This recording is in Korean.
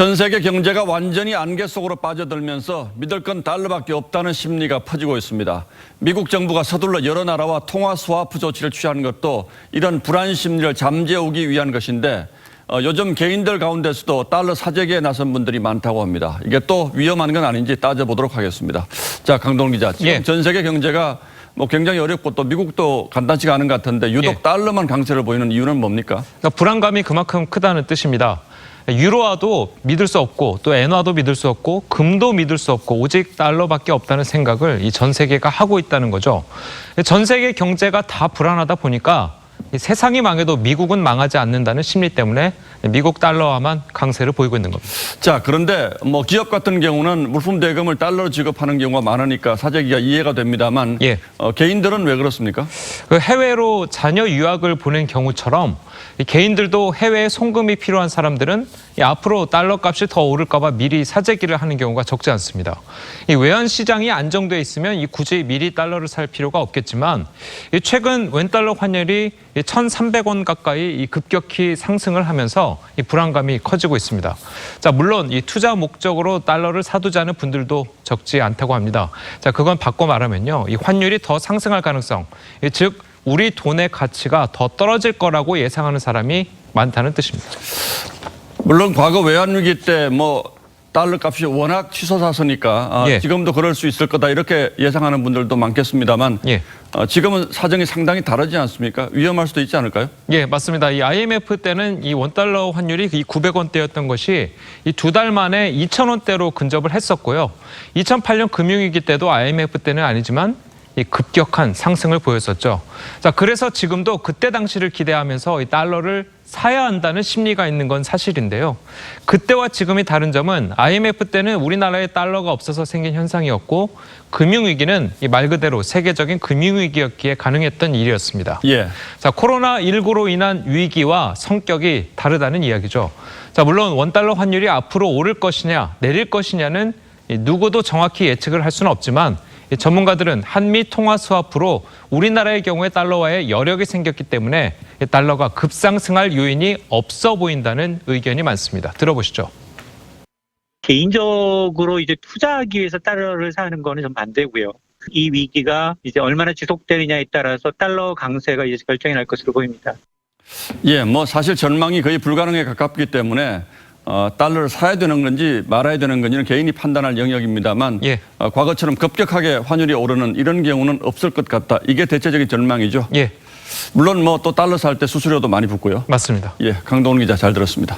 전 세계 경제가 완전히 안개 속으로 빠져들면서 믿을 건 달러밖에 없다는 심리가 퍼지고 있습니다. 미국 정부가 서둘러 여러 나라와 통화 스와프 조치를 취하는 것도 이런 불안 심리를 잠재우기 위한 것인데 요즘 개인들 가운데서도 달러 사재기에 나선 분들이 많다고 합니다. 이게 또 위험한 건 아닌지 따져보도록 하겠습니다. 자, 강동원 기자. 지금 전 세계 경제가 굉장히 어렵고 또 미국도 간단치가 않은 것 같은데 유독 달러만 강세를 보이는 이유는 뭡니까? 그러니까 불안감이 그만큼 크다는 뜻입니다. 유로화도 믿을 수 없고 또 엔화도 믿을 수 없고 금도 믿을 수 없고 오직 달러밖에 없다는 생각을 이 전 세계가 하고 있다는 거죠. 전 세계 경제가 다 불안하다 보니까 세상이 망해도 미국은 망하지 않는다는 심리 때문에 미국 달러화만 강세를 보이고 있는 겁니다. 자, 그런데 기업 같은 경우는 물품 대금을 달러로 지급하는 경우가 많으니까 사재기가 이해가 됩니다만 개인들은 왜 그렇습니까? 해외로 자녀 유학을 보낸 경우처럼 개인들도 해외에 송금이 필요한 사람들은 앞으로 달러 값이 더 오를까 봐 미리 사재기를 하는 경우가 적지 않습니다. 이 외환 시장이 안정돼 있으면 굳이 미리 달러를 살 필요가 없겠지만 최근 웬달러 환율이 1,300원 가까이 급격히 상승을 하면서 이 불안감이 커지고 있습니다. 자, 물론 이 투자 목적으로 달러를 사두자는 분들도 적지 않다고 합니다. 자, 그건 바꿔 말하면요, 이 환율이 더 상승할 가능성, 즉 우리 돈의 가치가 더 떨어질 거라고 예상하는 사람이 많다는 뜻입니다. 물론 과거 외환위기 때 달러 값이 워낙 치솟았으니까 지금도 그럴 수 있을 거다 이렇게 예상하는 분들도 많겠습니다만 지금은 사정이 상당히 다르지 않습니까? 위험할 수도 있지 않을까요? 예, 맞습니다. 이 IMF 때는 이 원달러 환율이 900원대였던 것이 이 2달 만에 2,000원대로 근접을 했었고요. 2008년 금융위기 때도 IMF 때는 아니지만 이 급격한 상승을 보였었죠. 자, 그래서 지금도 그때 당시를 기대하면서 이 달러를 사야 한다는 심리가 있는 건 사실인데요. 그때와 지금이 다른 점은 IMF 때는 우리나라에 달러가 없어서 생긴 현상이었고 금융위기는 말 그대로 세계적인 금융위기였기에 가능했던 일이었습니다. 자, 코로나19로 인한 위기와 성격이 다르다는 이야기죠. 자, 물론 원달러 환율이 앞으로 오를 것이냐 내릴 것이냐는 누구도 정확히 예측을 할 수는 없지만 전문가들은 한미 통화 스와프로 우리나라의 경우에 달러화에 여력이 생겼기 때문에 달러가 급상승할 요인이 없어 보인다는 의견이 많습니다. 들어보시죠. 개인적으로 이제 투자하기 위해서 달러를 사는 거는 좀 반대고요. 이 위기가 이제 얼마나 지속되느냐에 따라서 달러 강세가 이제 결정이 날 것으로 보입니다. 예, 사실 전망이 거의 불가능에 가깝기 때문에 달러를 사야 되는 건지 말아야 되는 건지는 개인이 판단할 영역입니다만 과거처럼 급격하게 환율이 오르는 이런 경우는 없을 것 같다. 이게 대체적인 전망이죠. 물론 또 달러 살 때 수수료도 많이 붙고요. 맞습니다. 강동원 기자 잘 들었습니다.